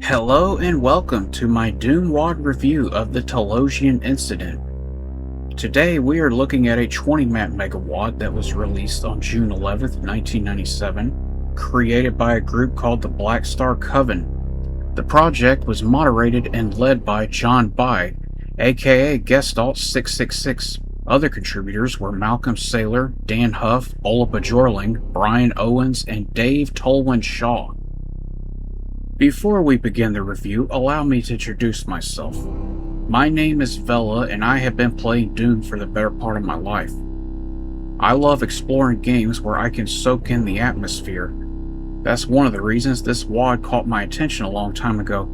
Hello and welcome to my Doom WAD review of the Talosian Incident. Today we are looking at a 20 map megaWAD that was released on June 11th, 1997, created by a group called the Black Star Coven. The project was moderated and led by John By, aka Gestalt 666. Other contributors were Malcolm Saylor, Dan Huff, Ola Bajorling, Brian Owens, and Dave Tolwyn Shaw. Before we begin the review, allow me to introduce myself. My name is Vela, and I have been playing Doom for the better part of my life. I love exploring games where I can soak in the atmosphere. That's one of the reasons this WAD caught my attention a long time ago.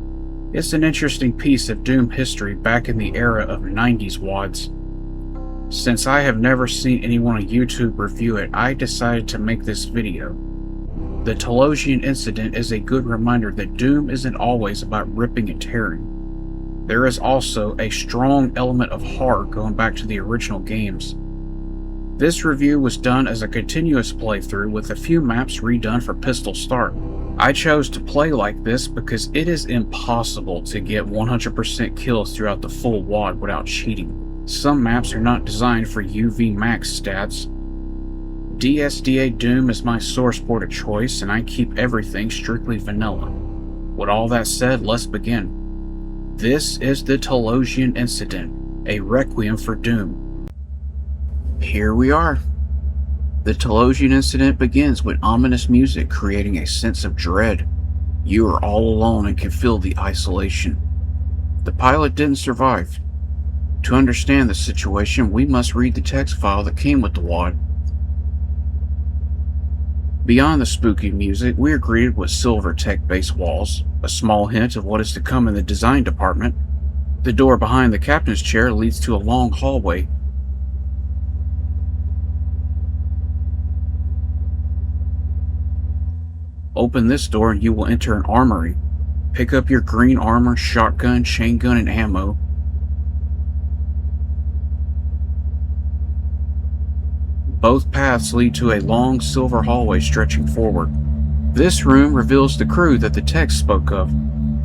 It's an interesting piece of Doom history back in the era of 90s WADs. Since I have never seen anyone on YouTube review it, I decided to make this video. The Talosian Incident is a good reminder that Doom isn't always about ripping and tearing. There is also a strong element of horror going back to the original games. This review was done as a continuous playthrough with a few maps redone for Pistol Start. I chose to play like this because it is impossible to get 100% kills throughout the full WAD without cheating. Some maps are not designed for UV max stats. DSDA Doom is my source port of choice, and I keep everything strictly vanilla. With all that said, let's begin. This is the Talosian Incident, a requiem for Doom. Here we are. The Talosian Incident begins with ominous music creating a sense of dread. You are all alone and can feel the isolation. The pilot didn't survive. To understand the situation, we must read the text file that came with the WAD. Beyond the spooky music, we are greeted with silver tech-based walls, a small hint of what is to come in the design department. The door behind the captain's chair leads to a long hallway. Open this door and you will enter an armory. Pick up your green armor, shotgun, chain gun, and ammo. Both paths lead to a long silver hallway stretching forward. This room reveals the crew that the text spoke of.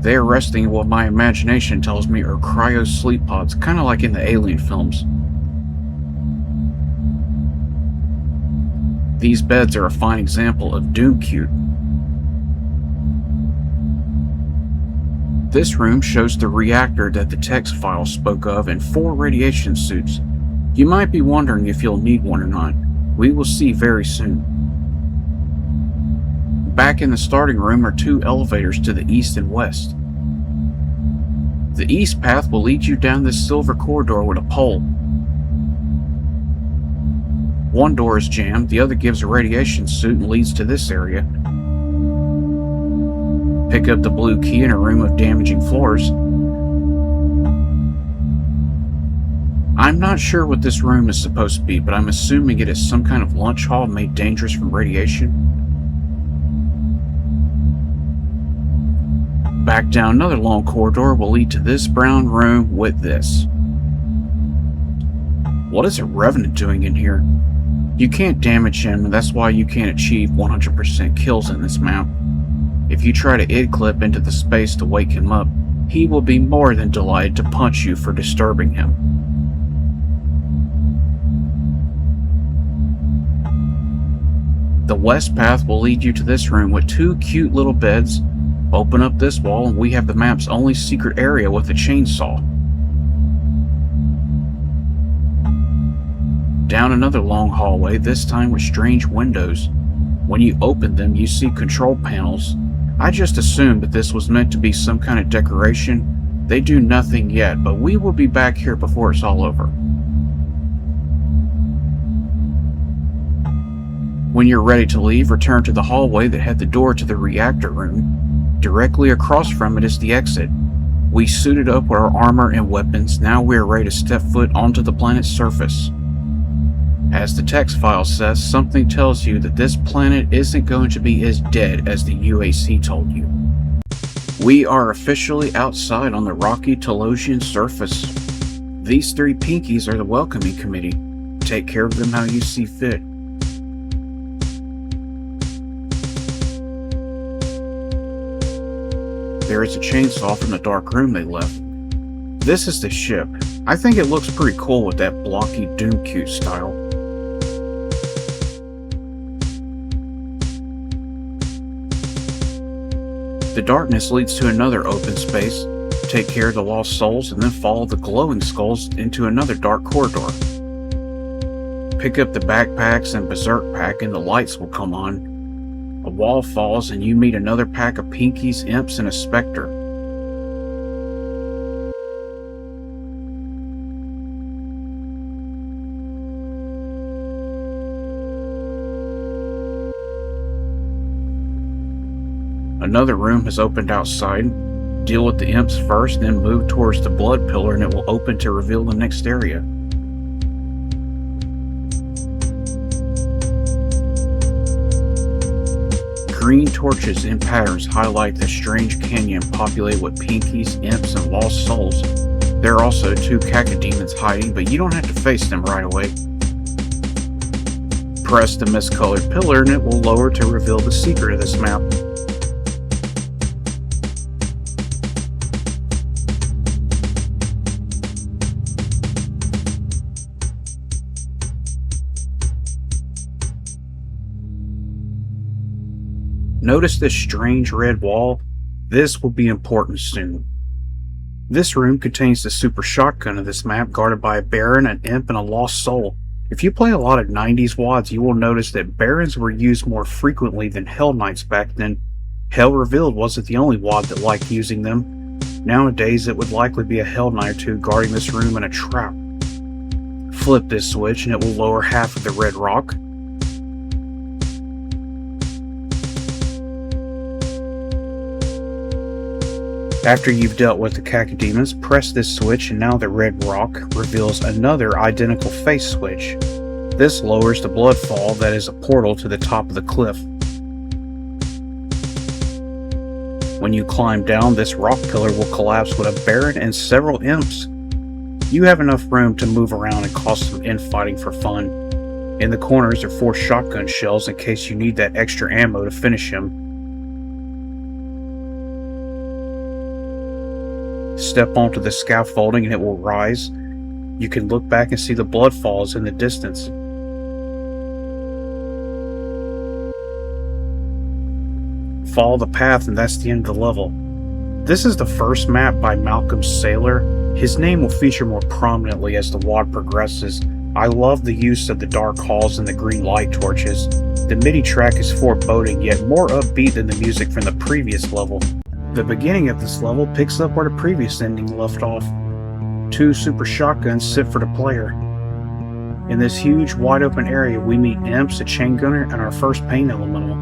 They are resting in what my imagination tells me are cryo sleep pods, kind of like in the Alien films. These beds are a fine example of Doom cute. This room shows the reactor that the text file spoke of and 4 radiation suits. You might be wondering if you'll need one or not. We will see very soon. Back in the starting room are 2 elevators to the east and west. The east path will lead you down this silver corridor with a pole. One door is jammed, the other gives a radiation suit and leads to this area. Pick up the blue key in a room of damaging floors. I'm not sure what this room is supposed to be, but I'm assuming it is some kind of lunch hall made dangerous from radiation. Back down another long corridor will lead to this brown room with this. What is a Revenant doing in here? You can't damage him, and that's why you can't achieve 100% kills in this map. If you try to id-clip into the space to wake him up, he will be more than delighted to punch you for disturbing him. The west path will lead you to this room with 2 cute little beds. Open up this wall and we have the map's only secret area with a chainsaw. Down another long hallway, this time with strange windows. When you open them, you see control panels. I just assumed that this was meant to be some kind of decoration. They do nothing yet, but we will be back here before it's all over. When you're ready to leave, return to the hallway that had the door to the reactor room. Directly across from it is the exit. We suited up with our armor and weapons, now we are ready to step foot onto the planet's surface. As the text file says, something tells you that this planet isn't going to be as dead as the UAC told you. We are officially outside on the rocky Talosian surface. These 3 pinkies are the welcoming committee. Take care of them how you see fit. carries a chainsaw from the dark room they left. This is the ship. I think it looks pretty cool with that blocky Doom cute style. The darkness leads to another open space. Take care of the lost souls and then follow the glowing skulls into another dark corridor. Pick up the backpacks and berserk pack and the lights will come on. A wall falls and you meet another pack of pinkies, imps, and a specter. Another room has opened outside. Deal with the imps first, then move towards the blood pillar and it will open to reveal the next area. Green torches in patterns highlight the strange canyon populated with pinkies, imps, and lost souls. There are also 2 cacodemons hiding, but you don't have to face them right away. Press the miscolored pillar and it will lower to reveal the secret of this map. Notice this strange red wall? This will be important soon. This room contains the super shotgun of this map, guarded by a Baron, an imp, and a lost soul. If you play a lot of 90s WADs, you will notice that Barons were used more frequently than Hell Knights back then. Hell Revealed wasn't the only WAD that liked using them. Nowadays, it would likely be a Hell Knight or 2 guarding this room in a trap. Flip this switch and it will lower half of the red rock. After you've dealt with the cacodemons, press this switch and now the red rock reveals another identical face switch. This lowers the blood fall that is a portal to the top of the cliff. When you climb down, this rock pillar will collapse with a Baron and several imps. You have enough room to move around and cause some infighting for fun. In the corners are 4 shotgun shells in case you need that extra ammo to finish him. Step onto the scaffolding and it will rise. You can look back and see the blood falls in the distance. Follow the path and that's the end of the level. This is the first map by Malcolm Saylor. His name will feature more prominently as the WAD progresses. I love the use of the dark halls and the green light torches. The MIDI track is foreboding yet more upbeat than the music from the previous level. The beginning of this level picks up where the previous ending left off. 2 super shotguns sit for the player. In this huge wide open area we meet imps, a chain gunner, and our first pain elemental.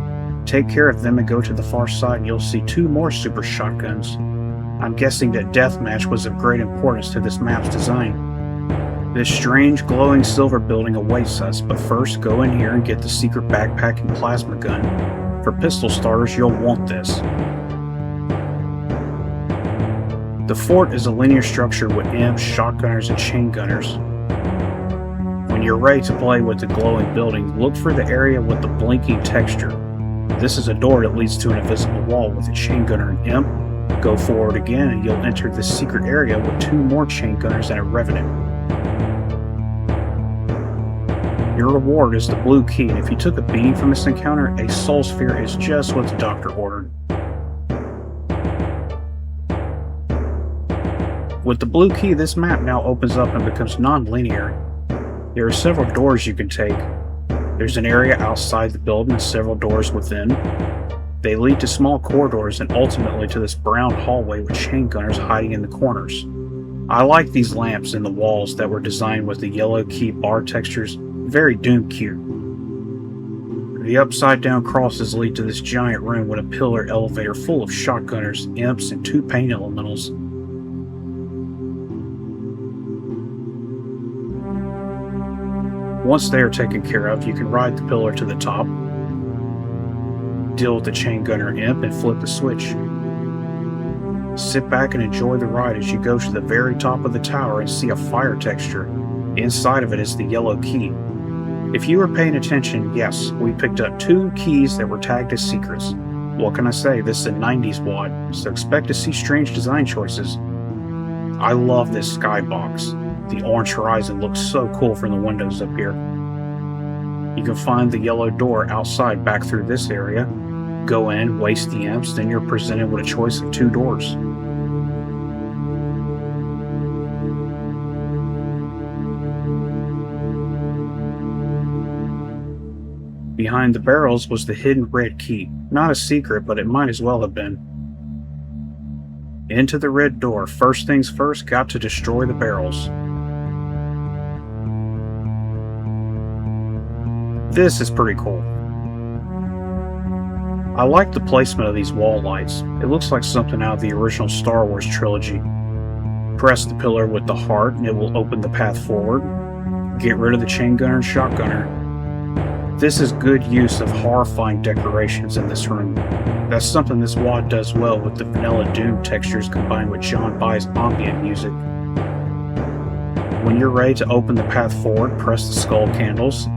Take care of them and go to the far side and you'll see 2 more super shotguns. I'm guessing that deathmatch was of great importance to this map's design. This strange glowing silver building awaits us, but first go in here and get the secret backpack and plasma gun. For pistol starters, you'll want this. The fort is a linear structure with imps, shotgunners, and chain gunners. When you're ready to play with the glowing building, look for the area with the blinking texture. This is a door that leads to an invisible wall with a chain gunner and imp. Go forward again and you'll enter this secret area with 2 more chain gunners and a revenant. Your reward is the blue key, and if you took a beating from this encounter, a soul sphere is just what the doctor ordered. With the blue key, this map now opens up and becomes non-linear. There are several doors you can take. There's an area outside the building and several doors within. They lead to small corridors and ultimately to this brown hallway with chain gunners hiding in the corners. I like these lamps in the walls that were designed with the yellow key bar textures, very Doom cute. The upside down crosses lead to this giant room with a pillar elevator full of shotgunners, imps, and 2 pain elementals. Once they are taken care of, you can ride the pillar to the top, deal with the chain gunner imp, and flip the switch. Sit back and enjoy the ride as you go to the very top of the tower and see a fire texture. Inside of it is the yellow key. If you were paying attention, yes, we picked up 2 keys that were tagged as secrets. What can I say, this is a 90s WAD, so expect to see strange design choices. I love this skybox. The orange horizon looks so cool from the windows up here. You can find the yellow door outside back through this area. Go in, waste the imps, then you're presented with a choice of 2 doors. Behind the barrels was the hidden red key. Not a secret, but it might as well have been. Into the red door. First things first, got to destroy the barrels. This is pretty cool. I like the placement of these wall lights. It looks like something out of the original Star Wars trilogy. Press the pillar with the heart and it will open the path forward. Get rid of the chain gunner and shotgunner. This is good use of horrifying decorations in this room. That's something this WAD does well with the vanilla Doom textures combined with John By's ambient music. When you're ready to open the path forward, press the skull candles.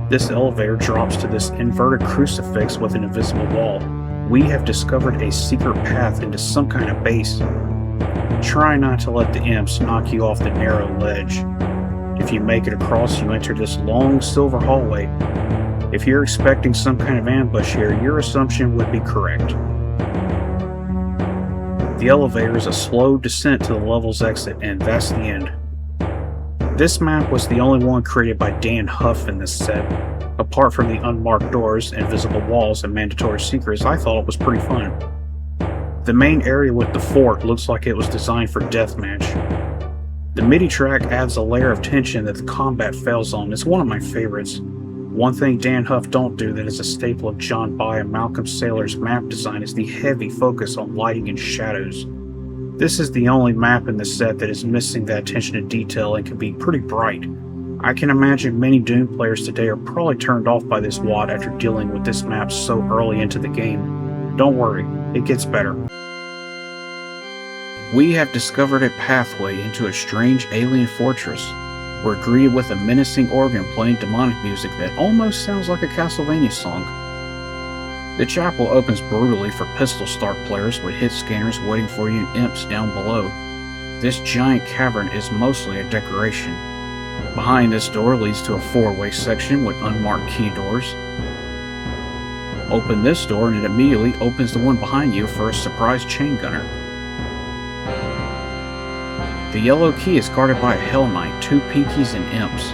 This elevator drops to this inverted crucifix with an invisible wall. We have discovered a secret path into some kind of base. Try not to let the imps knock you off the narrow ledge. If you make it across, you enter this long silver hallway. If you're expecting some kind of ambush here, your assumption would be correct. The elevator is a slow descent to the level's exit, and that's the end. This map was the only one created by Dan Huff in this set. Apart from the unmarked doors, invisible walls, and mandatory secrets, I thought it was pretty fun. The main area with the fort looks like it was designed for deathmatch. The MIDI track adds a layer of tension that the combat fails on. It's one of my favorites. One thing Dan Huff don't do that is a staple of John By and Malcolm Saylor's map design is the heavy focus on lighting and shadows. This is the only map in the set that is missing that attention to detail and can be pretty bright. I can imagine many Doom players today are probably turned off by this WAD after dealing with this map so early into the game. Don't worry, it gets better. We have discovered a pathway into a strange alien fortress. We're greeted with a menacing organ playing demonic music that almost sounds like a Castlevania song. The chapel opens brutally for pistol start players with hit scanners waiting for you and imps down below. This giant cavern is mostly a decoration. Behind this door leads to a 4-way section with unmarked key doors. Open this door and it immediately opens the one behind you for a surprise chain gunner. The yellow key is guarded by a Hell Knight, 2 Pinkies, and imps.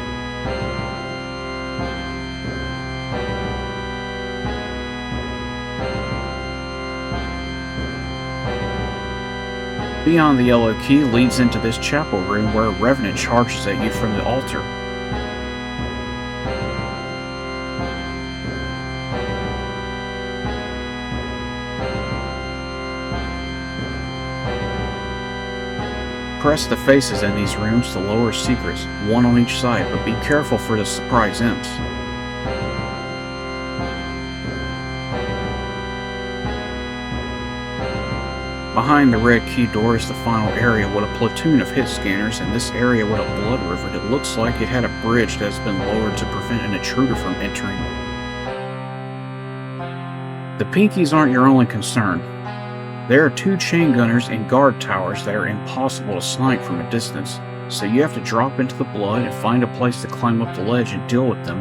Beyond the yellow key leads into this chapel room where a revenant charges at you from the altar. Press the faces in these rooms to lower secrets, one on each side, but be careful for the surprise imps. Behind the red key door is the final area with a platoon of hit scanners, and this area with a blood river that looks like it had a bridge that has been lowered to prevent an intruder from entering. The Pinkies aren't your only concern. There are 2 chain gunners and guard towers that are impossible to snipe from a distance, so you have to drop into the blood and find a place to climb up the ledge and deal with them.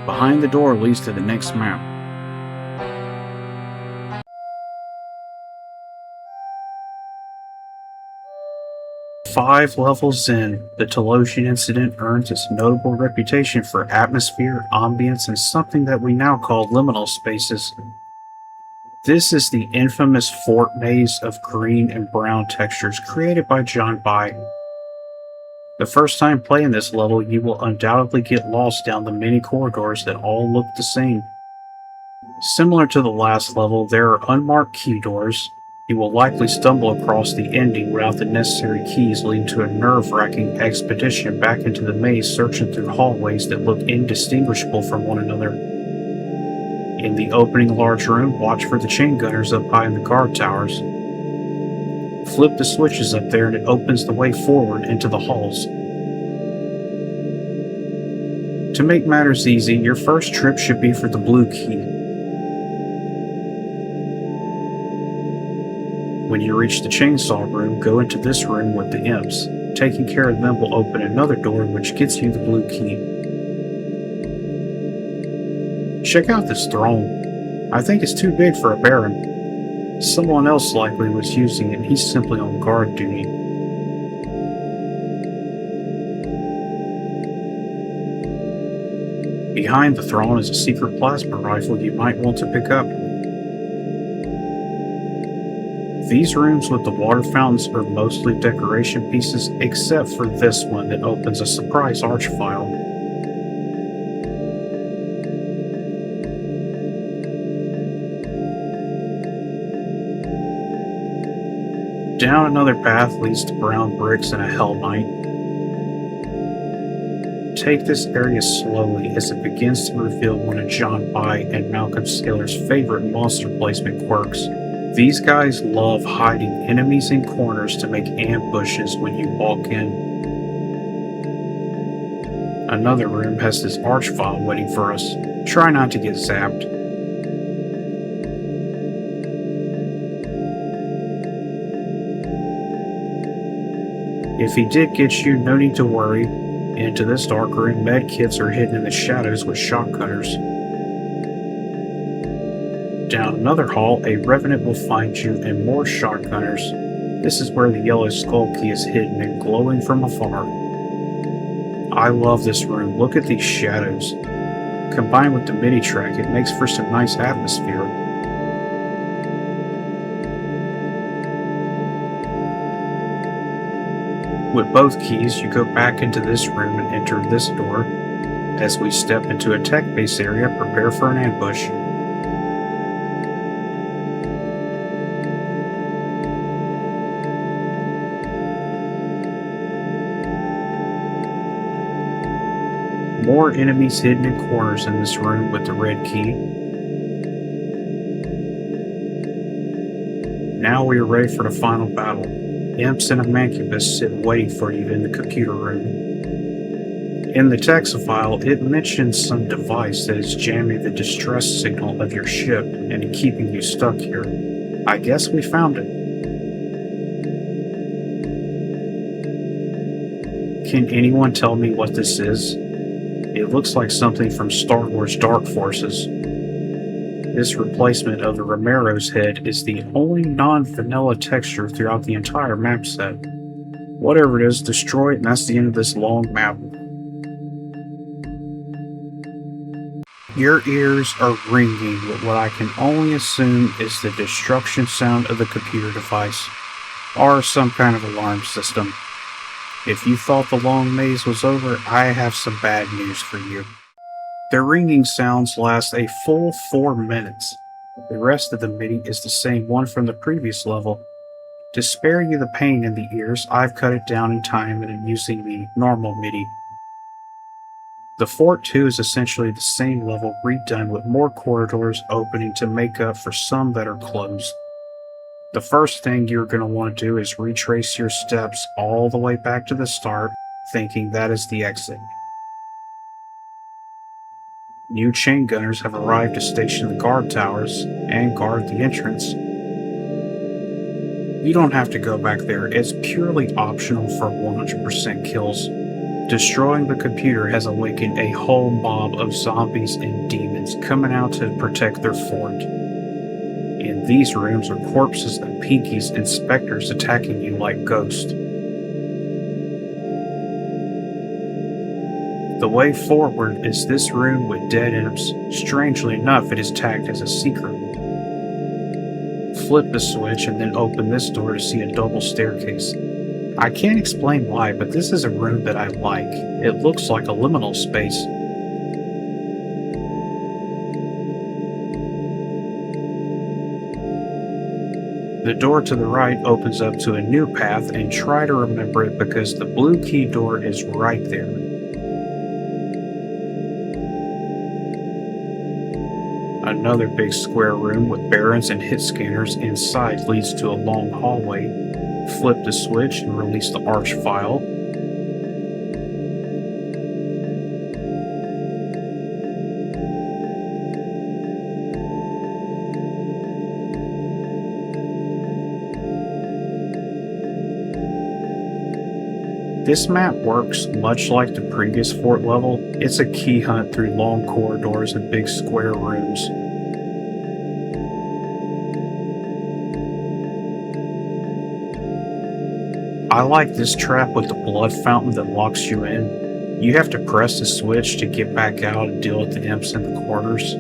Behind the door leads to the next map. Five levels in, the Talosian Incident earns its notable reputation for atmosphere, ambience, and something that we now call liminal spaces. This is the infamous fort maze of green and brown textures created by John By. The first time playing this level, you will undoubtedly get lost down the many corridors that all look the same. Similar to the last level, there are unmarked key doors. You will likely stumble across the ending without the necessary keys, leading to a nerve-wracking expedition back into the maze, searching through hallways that look indistinguishable from one another. In the opening large room, watch for the chain gunners up high in the guard towers. Flip the switches up there and it opens the way forward into the halls. To make matters easy, your first trip should be for the blue key. When you reach the chainsaw room, go into this room with the imps. Taking care of them will open another door which gets you the blue key. Check out this throne. I think it's too big for a baron. Someone else likely was using it, he's simply on guard duty. Behind the throne is a secret plasma rifle you might want to pick up. These rooms with the water fountains are mostly decoration pieces, except for this one that opens a surprise arch file. Down another path leads to brown bricks and a Hell Knight. Take this area slowly as it begins to reveal one of John By and Malcolm Skeller's favorite monster placement quirks. These guys love hiding enemies in corners to make ambushes when you walk in. Another room has this arch file waiting for us. Try not to get zapped. If he did get you, no need to worry. Into this dark room, med kits are hidden in the shadows with shotgunners. Down another hall, a revenant will find you and more shotgunners. This is where the yellow skull key is hidden and glowing from afar. I love this room. Look at these shadows. Combined with the MIDI track, it makes for some nice atmosphere. With both keys, you go back into this room and enter this door. As we step into a tech base area, prepare for an ambush. More enemies hidden in corners in this room with the red key. Now we are ready for the final battle. Imps and a mancubus sit waiting for you in the computer room. In the text file, it mentions some device that is jamming the distress signal of your ship and keeping you stuck here. I guess we found it. Can anyone tell me what this is? It looks like something from Star Wars Dark Forces. This replacement of the Romero's head is the only non-vanilla texture throughout the entire map set. Whatever it is, destroy it, and that's the end of this long map. Your ears are ringing with what I can only assume is the destruction sound of the computer device, or some kind of alarm system. If you thought the long maze was over, I have some bad news for you. The ringing sounds last a full 4 minutes. The rest of the MIDI is the same one from the previous level. To spare you the pain in the ears, I've cut it down in time and am using the normal MIDI. The Fort 2 is essentially the same level redone with more corridors opening to make up for some that are closed. The first thing you're going to want to do is retrace your steps all the way back to the start, thinking that is the exit. New chain gunners have arrived to station the guard towers and guard the entrance. You don't have to go back there, it's purely optional for 100% kills. Destroying the computer has awakened a whole mob of zombies and demons coming out to protect their fort. In these rooms are corpses of pinkies and specters attacking you like ghosts. The way forward is this room with dead imps. Strangely enough, it is tagged as a secret. Flip the switch and then open this door to see a double staircase. I can't explain why, but this is a room that I like. It looks like a liminal space. The door to the right opens up to a new path, and try to remember it because the blue key door is right there. Another big square room with barons and hit scanners inside leads to a long hallway. Flip the switch and release the arch file. This map works much like the previous fort level. It's a key hunt through long corridors and big square rooms. I like this trap with the blood fountain that locks you in. You have to press the switch to get back out and deal with the imps in the corners.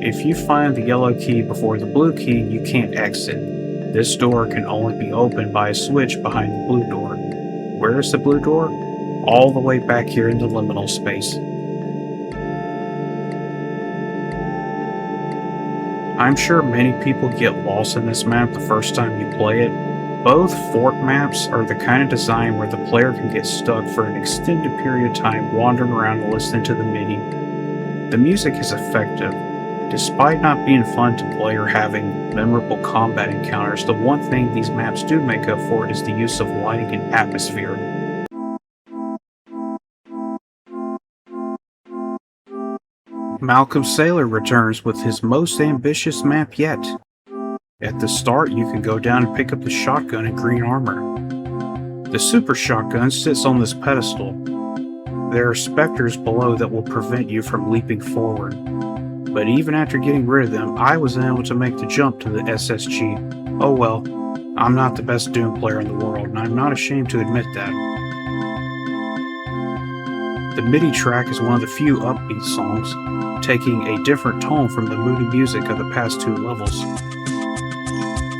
If you find the yellow key before the blue key, you can't exit. This door can only be opened by a switch behind the blue door. Where is the blue door? All the way back here in the liminal space. I'm sure many people get lost in this map the first time you play it. Both fort maps are the kind of design where the player can get stuck for an extended period of time wandering around and listening to the MIDI. The music is effective. Despite not being fun to play or having memorable combat encounters, the one thing these maps do make up for is the use of lighting and atmosphere. Malcolm Sailor returns with his most ambitious map yet. At the start, you can go down and pick up the shotgun in green armor. The super shotgun sits on this pedestal. There are specters below that will prevent you from leaping forward. But even after getting rid of them, I was able to make the jump to the SSG. Oh well, I'm not the best Doom player in the world, and I'm not ashamed to admit that. The MIDI track is one of the few upbeat songs, taking a different tone from the moody music of the past two levels.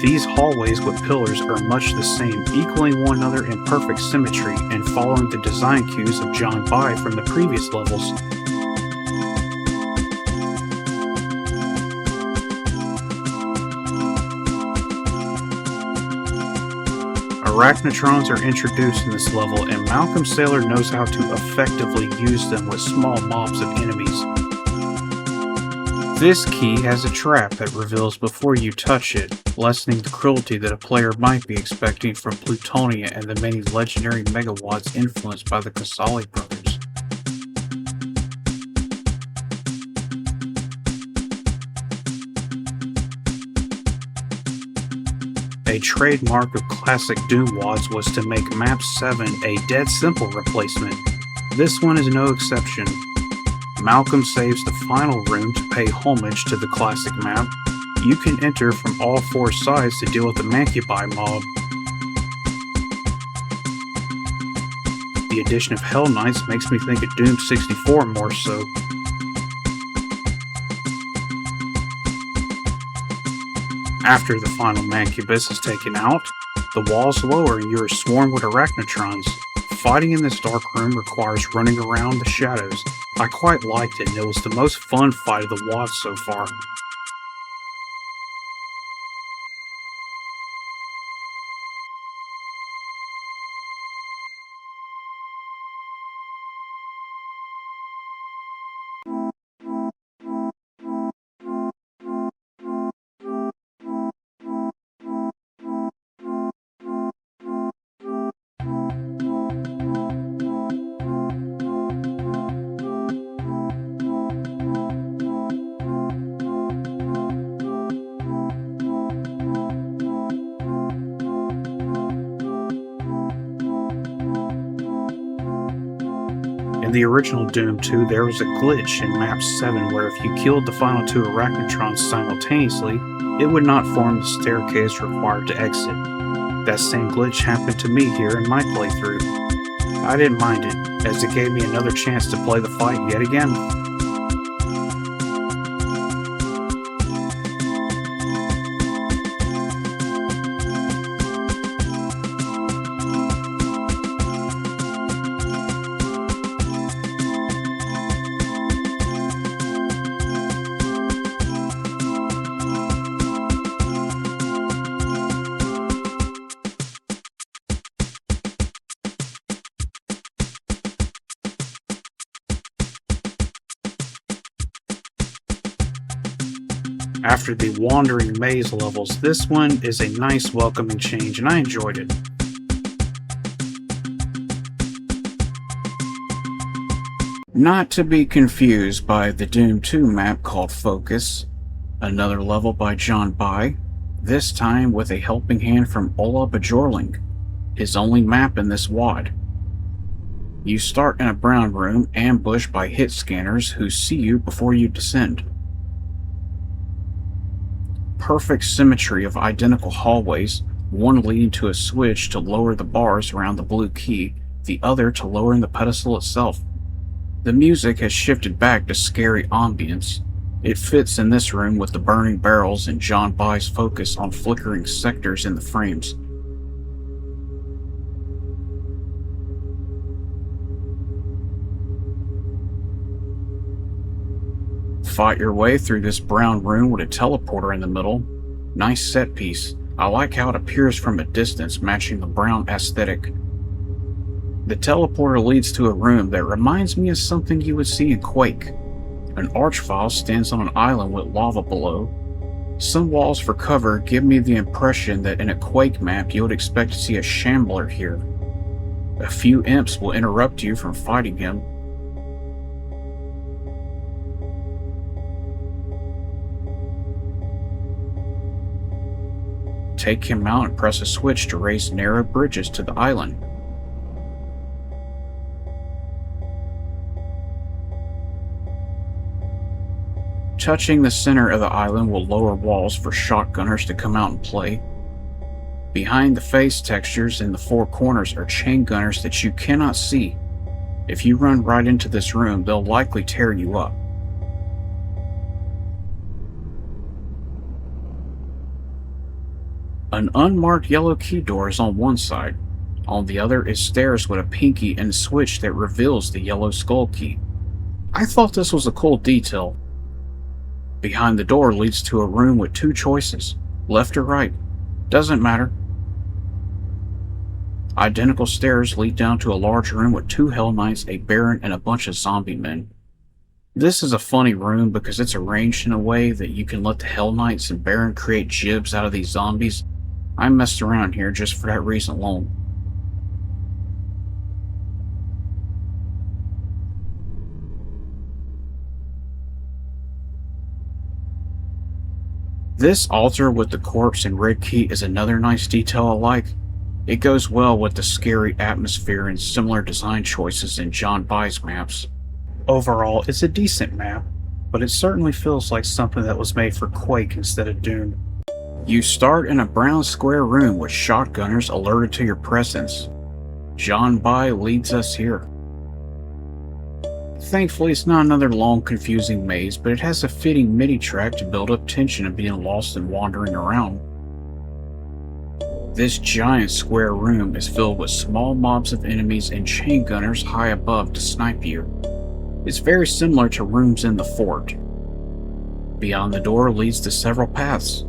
These hallways with pillars are much the same, equaling one another in perfect symmetry and following the design cues of John By from the previous levels. Arachnotrons are introduced in this level, and Malcolm Sailor knows how to effectively use them with small mobs of enemies. This key has a trap that reveals before you touch it, lessening the cruelty that a player might be expecting from Plutonia and the many legendary megaWADs influenced by the Casali brothers. A trademark of classic Doom WADs was to make Map 7 a dead simple replacement. This one is no exception. Malcolm saves the final room to pay homage to the classic map. You can enter from all four sides to deal with the Mancubi mob. The addition of Hell Knights makes me think of Doom 64 more so. After the final Mancubus is taken out, the walls lower and you are swarmed with Arachnotrons. Fighting in this dark room requires running around the shadows. I quite liked it, and it was the most fun fight of the WAD so far. In the original Doom 2, there was a glitch in Map 7 where if you killed the final two Arachnotrons simultaneously, it would not form the staircase required to exit. That same glitch happened to me here in my playthrough. I didn't mind it, as it gave me another chance to play the fight yet again. After the wandering maze levels, this one is a nice welcoming change and I enjoyed it. Not to be confused by the Doom 2 map called Focus, another level by John By, this time with a helping hand from Ola Bajorling, his only map in this WAD. You start in a brown room ambushed by hit scanners who see you before you descend. Perfect symmetry of identical hallways, one leading to a switch to lower the bars around the blue key, the other to lowering the pedestal itself. The music has shifted back to scary ambience. It fits in this room with the burning barrels and John By's focus on flickering sectors in the frames. Fight your way through this brown room with a teleporter in the middle. Nice set piece. I like how it appears from a distance, matching the brown aesthetic. The teleporter leads to a room that reminds me of something you would see in Quake. An archvile stands on an island with lava below. Some walls for cover give me the impression that in a Quake map you would expect to see a shambler here. A few imps will interrupt you from fighting him. Take him out and press a switch to raise narrow bridges to the island. Touching the center of the island will lower walls for shotgunners to come out and play. Behind the face textures in the four corners are chain gunners that you cannot see. If you run right into this room, they'll likely tear you up. An unmarked yellow key door is on one side. On the other is stairs with a pinky and a switch that reveals the yellow skull key. I thought this was a cool detail. Behind the door leads to a room with two choices, left or right. Doesn't matter. Identical stairs lead down to a large room with two Hell Knights, a Baron, and a bunch of zombie men. This is a funny room because it's arranged in a way that you can let the Hell Knights and Baron create jibs out of these zombies. I messed around here just for that reason alone. This altar with the corpse and red key is another nice detail I like. It goes well with the scary atmosphere and similar design choices in John By's maps. Overall, it's a decent map, but it certainly feels like something that was made for Quake instead of Doom. You start in a brown square room with shotgunners alerted to your presence. John By leads us here. Thankfully, it's not another long, confusing maze, but it has a fitting MIDI track to build up tension of being lost and wandering around. This giant square room is filled with small mobs of enemies and chain gunners high above to snipe you. It's very similar to rooms in the fort. Beyond the door leads to several paths.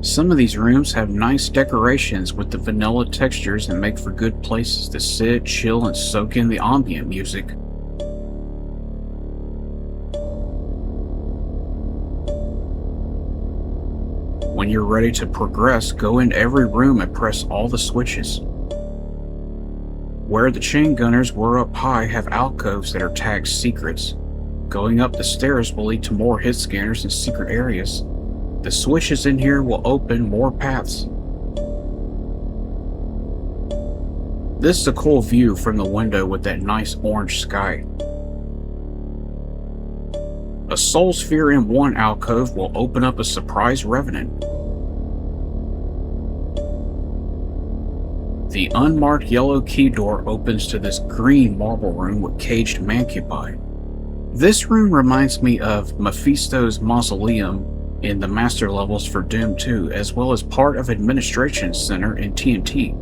Some of these rooms have nice decorations with the vanilla textures and make for good places to sit, chill, and soak in the ambient music. When you're ready to progress, go in every room and press all the switches. Where the chain gunners were up high have alcoves that are tagged secrets. Going up the stairs will lead to more hit scanners and secret areas. The switches in here will open more paths. This is a cool view from the window with that nice orange sky. A soul sphere in one alcove will open up a surprise revenant. The unmarked yellow key door opens to this green marble room with caged mancubi. This room reminds me of Mephisto's mausoleum in the master levels for Doom 2, as well as part of Administration Center in TNT.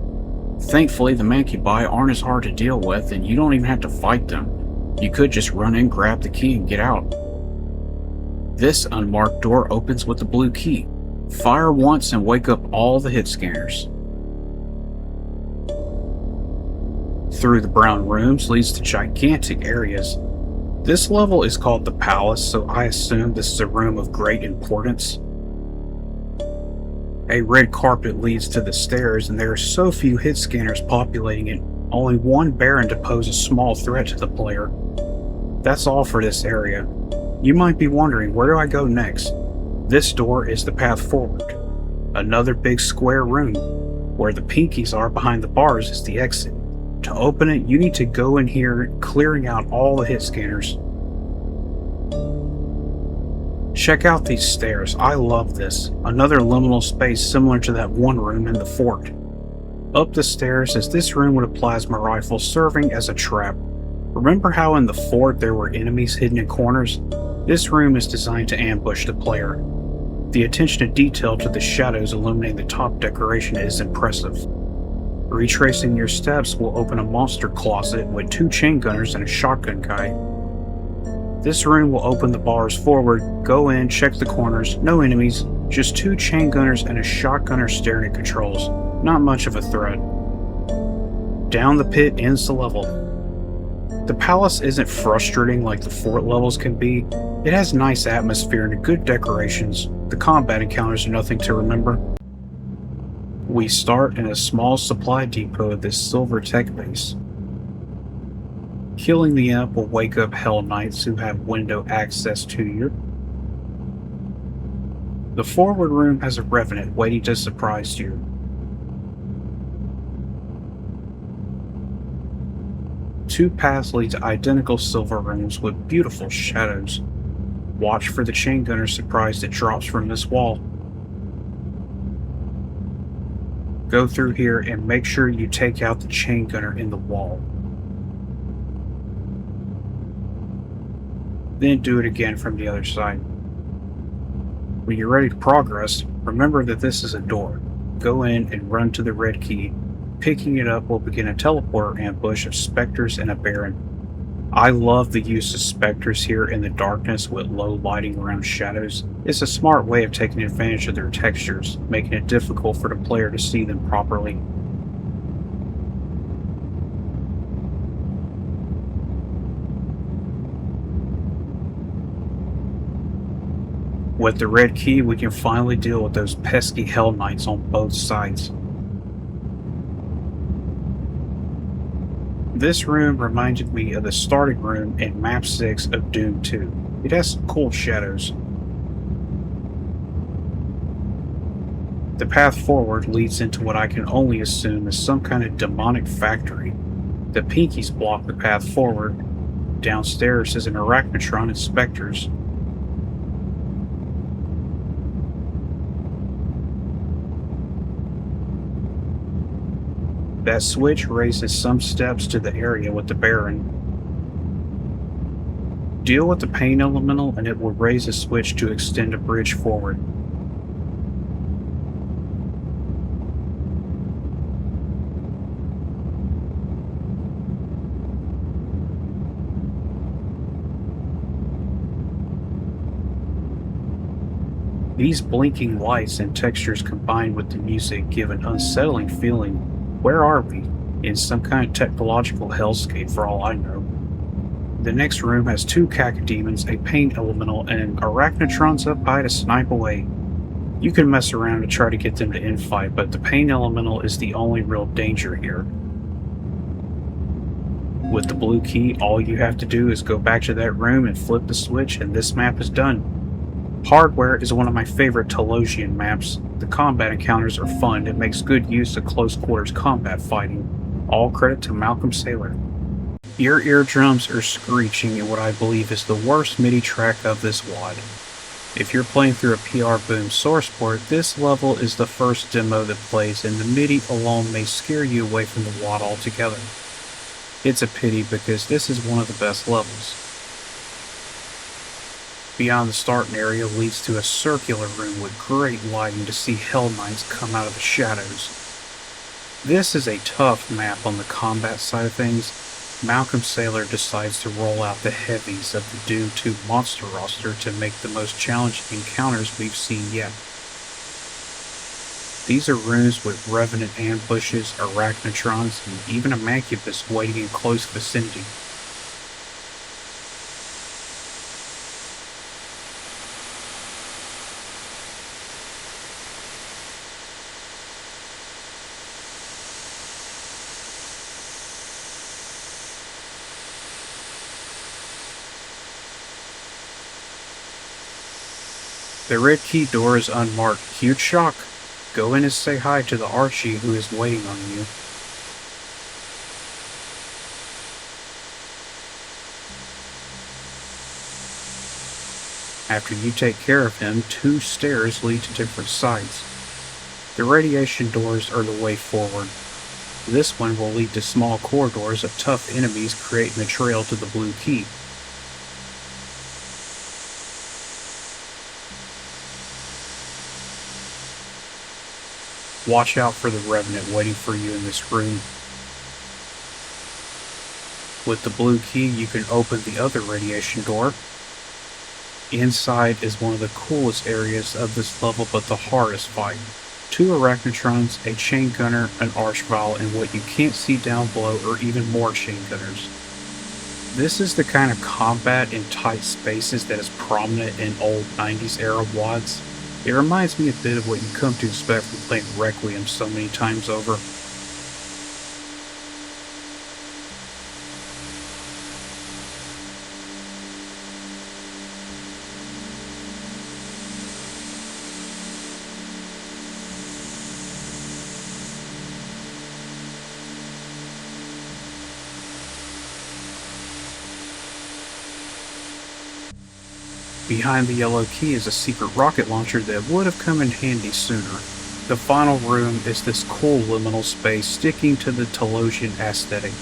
Thankfully, the mancubi aren't as hard to deal with, and you don't even have to fight them. You could just run in, grab the key, and get out. This unmarked door opens with the blue key. Fire once and wake up all the hit scanners. Through the brown rooms leads to gigantic areas. This level is called the Palace, so I assume this is a room of great importance. A red carpet leads to the stairs, and there are so few hit scanners populating it, Only one Baron to pose a small threat to the player. That's all for this area. You might be wondering, where do I go next? This door is the path forward. Another big square room. Where the pinkies are behind the bars is the exit. To open it, you need to go in here, clearing out all the hit scanners. Check out these stairs. I love this. Another liminal space similar to that one room in the fort. Up the stairs is this room with a plasma rifle serving as a trap. Remember how in the fort there were enemies hidden in corners? This room is designed to ambush the player. The attention to detail to the shadows illuminating the top decoration is impressive. Retracing your steps will open a monster closet with 2 chain gunners and a shotgun guy. This room will open the bars forward, go in, check the corners, no enemies, just 2 chain gunners and a shotgunner staring at controls. Not much of a threat. Down the pit ends the level. The palace isn't frustrating like the fort levels can be. It has nice atmosphere and good decorations. The combat encounters are nothing to remember. We start in a small supply depot at this silver tech base. Killing the imp will wake up Hell Knights who have window access to you. The forward room has a revenant waiting to surprise you. Two paths lead to identical silver rooms with beautiful shadows. Watch for the chain gunner surprise that drops from this wall. Go through here and make sure you take out the chain gunner in the wall. Then do it again from the other side. When you're ready to progress, remember that this is a door. Go in and run to the red key. Picking it up will begin a teleporter ambush of specters and a Baron. I love the use of specters here in the darkness with low lighting around shadows. It's a smart way of taking advantage of their textures, making it difficult for the player to see them properly. With the red key, we can finally deal with those pesky Hell Knights on both sides. This room reminded me of the starting room in Map 6 of Doom 2. It has some cool shadows. The path forward leads into what I can only assume is some kind of demonic factory. The pinkies block the path forward. Downstairs is an arachnotron and specters. That switch raises some steps to the area with the Baron. Deal with the pain elemental and it will raise a switch to extend a bridge forward. These blinking lights and textures combined with the music give an unsettling feeling. Where are we? In some kind of technological hellscape for all I know. The next room has 2 cacodemons, a pain elemental, and arachnotrons up high to snipe away. You can mess around to try to get them to infight, but the pain elemental is the only real danger here. With the blue key, all you have to do is go back to that room and flip the switch and this map is done. Hardware is one of my favorite Talosian maps. The combat encounters are fun and makes good use of close quarters combat fighting. All credit to Malcolm Saylor. Your eardrums are screeching in what I believe is the worst MIDI track of this WAD. If you're playing through a PR Boom source port, this level is the first demo that plays and the MIDI alone may scare you away from the WAD altogether. It's a pity because this is one of the best levels. Beyond the starting area leads to a circular room with great lighting to see Hell Knights come out of the shadows. This is a tough map on the combat side of things. Malcolm Saylor decides to roll out the heavies of the Doom 2 monster roster to make the most challenging encounters we've seen yet. These are rooms with revenant ambushes, arachnotrons, and even a mancubus waiting in close vicinity. The red key door is unmarked. Huge shock. Go in and say hi to the Archie who is waiting on you. After you take care of him, 2 stairs lead to different sides. The radiation doors are the way forward. This one will lead to small corridors of tough enemies creating the trail to the blue key. Watch out for the Revenant waiting for you in this room. With the blue key, you can open the other radiation door. Inside is one of the coolest areas of this level, but the hardest fight. 2 Arachnotrons, a chain gunner, an archvile, and what you can't see down below are even more chain gunners. This is the kind of combat in tight spaces that is prominent in old 90s era WADs. It reminds me a bit of what you come to expect from playing Requiem so many times over. Behind the yellow key is a secret rocket launcher that would have come in handy sooner. The final room is this cool liminal space sticking to the Talosian aesthetic.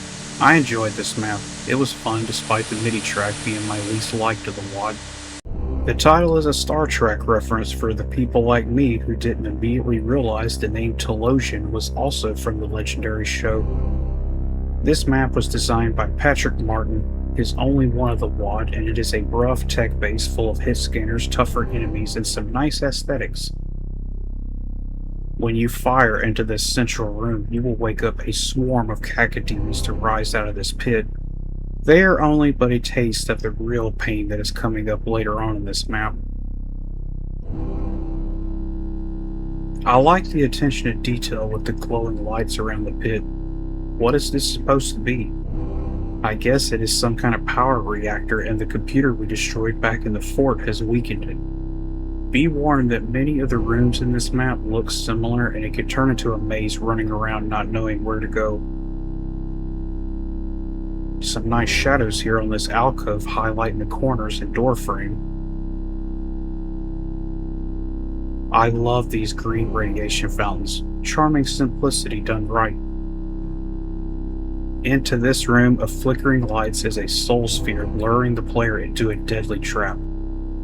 I enjoyed this map. It was fun despite the MIDI track being my least liked of the WAD. The title is a Star Trek reference for the people like me who didn't immediately realize the name Talosian was also from the legendary show. This map was designed by Patrick Martin, is only one of the WAD, and it is a rough tech base full of hit scanners, tougher enemies, and some nice aesthetics. When you fire into this central room, you will wake up a swarm of cacodemons to rise out of this pit. They are only but a taste of the real pain that is coming up later on in this map. I like the attention to detail with the glowing lights around the pit. What is this supposed to be? I guess it is some kind of power reactor, and the computer we destroyed back in the fort has weakened it. Be warned that many of the rooms in this map look similar, and it could turn into a maze running around not knowing where to go. Some nice shadows here on this alcove highlighting the corners and door frame. I love these green radiation fountains. Charming simplicity done right. Into this room of flickering lights is a soul sphere luring the player into a deadly trap.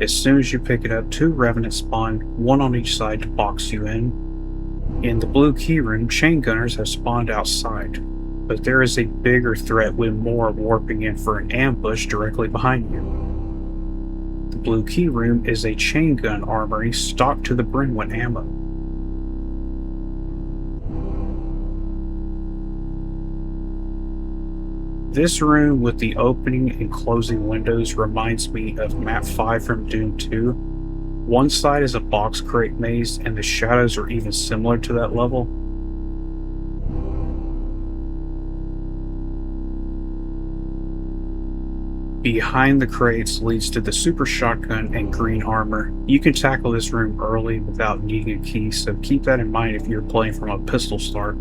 As soon as you pick it up, 2 Revenants spawn, 1 on each side to box you in. In the blue key room, chain gunners have spawned outside, but there is a bigger threat with more warping in for an ambush directly behind you. The blue key room is a chain gun armory stocked to the brim with ammo. This room with the opening and closing windows reminds me of Map 5 from Doom 2. One side is a box crate maze, and the shadows are even similar to that level. Behind the crates leads to the super shotgun and green armor. You can tackle this room early without needing a key, so keep that in mind if you're playing from a pistol start.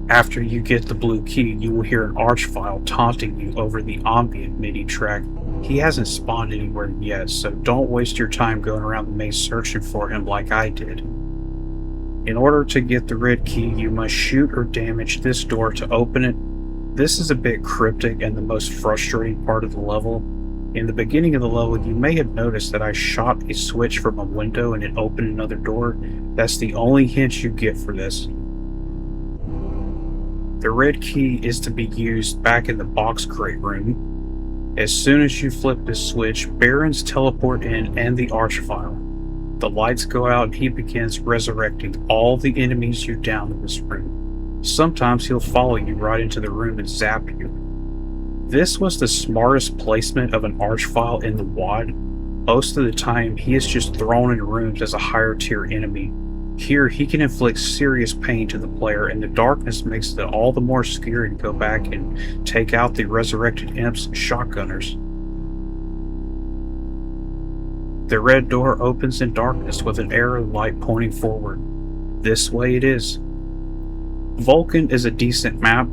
After you get the blue key, you will hear an archvile taunting you over the ambient MIDI track. He hasn't spawned anywhere yet, so don't waste your time going around the maze searching for him like I did. In order to get the red key, you must shoot or damage this door to open it. This is a bit cryptic and the most frustrating part of the level. In the beginning of the level, you may have noticed that I shot a switch from a window and it opened another door. That's the only hint you get for this. The red key is to be used back in the box crate room. As soon as you flip this switch, Barons teleport in and the archvile. The lights go out and he begins resurrecting all the enemies you downed in this room. Sometimes he'll follow you right into the room and zap you. This was the smartest placement of an archvile in the WAD. Most of the time he is just thrown in rooms as a higher tier enemy. Here, he can inflict serious pain to the player, and the darkness makes it all the more scary to go back and take out the resurrected imps and shotgunners. The red door opens in darkness with an arrow light pointing forward. This way it is. Vulcan is a decent map,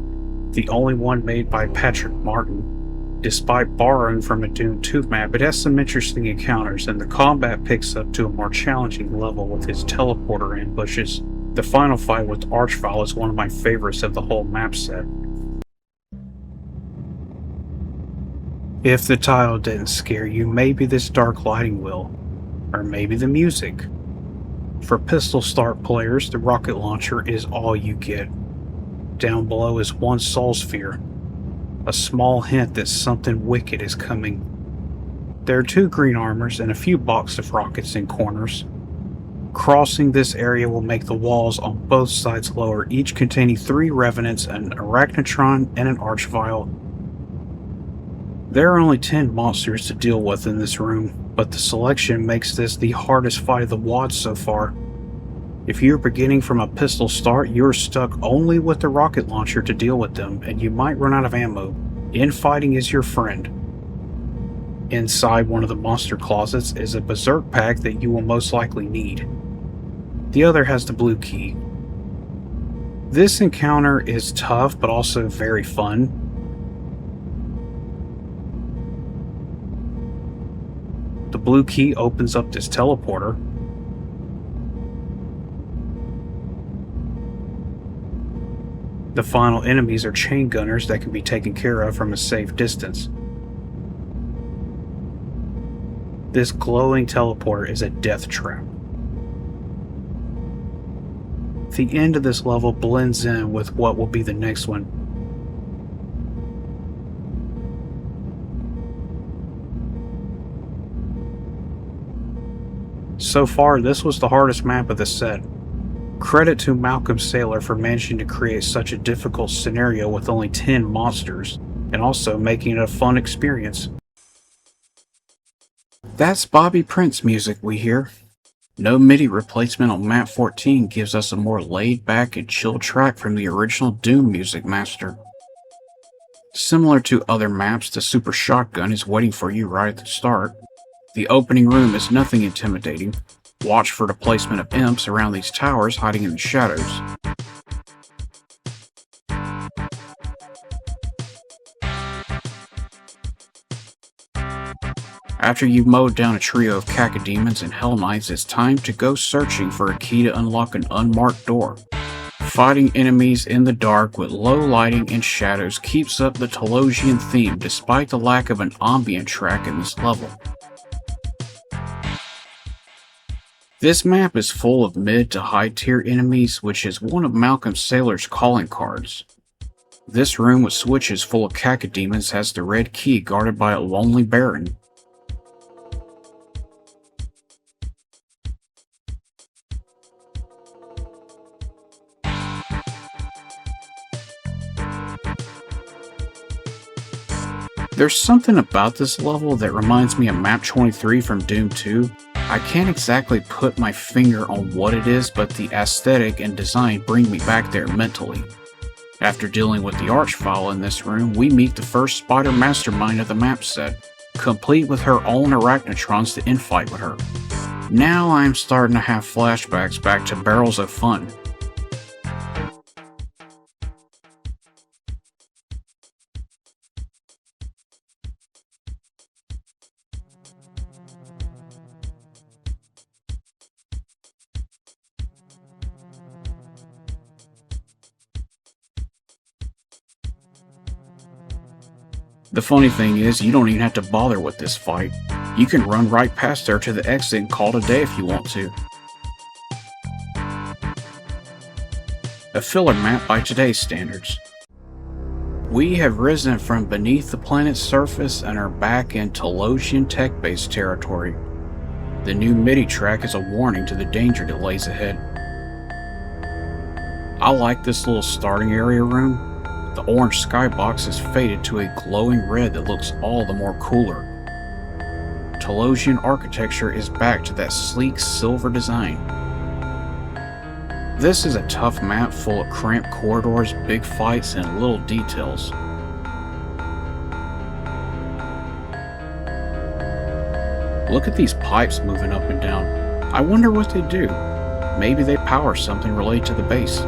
the only one made by Patrick Martin. Despite borrowing from a Doom 2 map, it has some interesting encounters, and the combat picks up to a more challenging level with its teleporter ambushes. The final fight with Archvile is one of my favorites of the whole map set. If the title didn't scare you, maybe this dark lighting will, or maybe the music. For pistol start players, the rocket launcher is all you get. Down below is one soul sphere, a small hint that something wicked is coming. There are 2 green armors and a few boxes of rockets in corners. Crossing this area will make the walls on both sides lower, each containing 3 revenants, an arachnotron, and an archvile. There are only 10 monsters to deal with in this room, but the selection makes this the hardest fight of the WAD so far. If you're beginning from a pistol start, you're stuck only with the rocket launcher to deal with them, and you might run out of ammo. Infighting is your friend. Inside one of the monster closets is a berserk pack that you will most likely need. The other has the blue key. This encounter is tough, but also very fun. The blue key opens up this teleporter. The final enemies are chain gunners that can be taken care of from a safe distance. This glowing teleporter is a death trap. The end of this level blends in with what will be the next one. So far, this was the hardest map of the set. Credit to Malcolm Saylor for managing to create such a difficult scenario with only 10 monsters, and also making it a fun experience. That's Bobby Prince music we hear. No MIDI replacement on map 14 gives us a more laid-back and chill track from the original Doom music master. Similar to other maps, the super shotgun is waiting for you right at the start. The opening room is nothing intimidating. Watch for the placement of imps around these towers hiding in the shadows. After you've mowed down a trio of cacodemons and hell knights, it's time to go searching for a key to unlock an unmarked door. Fighting enemies in the dark with low lighting and shadows keeps up the Talosian theme despite the lack of an ambient track in this level. This map is full of mid to high tier enemies, which is one of Malcolm Saylor's calling cards. This room with switches full of cacodemons has the red key guarded by a lonely baron. There's something about this level that reminds me of map 23 from Doom 2. I can't exactly put my finger on what it is, but the aesthetic and design bring me back there mentally. After dealing with the Archvile in this room, we meet the first spider mastermind of the map set, complete with her own arachnotrons to infight with her. Now I'm starting to have flashbacks back to Barrels of Fun. The funny thing is, you don't even have to bother with this fight. You can run right past her to the exit and call it a day if you want to. A filler map by today's standards. We have risen from beneath the planet's surface and are back in Talosian tech-based territory. The new MIDI track is a warning to the danger that lays ahead. I like this little starting area room. The orange skybox is faded to a glowing red that looks all the more cooler. Talosian architecture is back to that sleek silver design. This is a tough map full of cramped corridors, big fights, and little details. Look at these pipes moving up and down. I wonder what they do. Maybe they power something related to the base.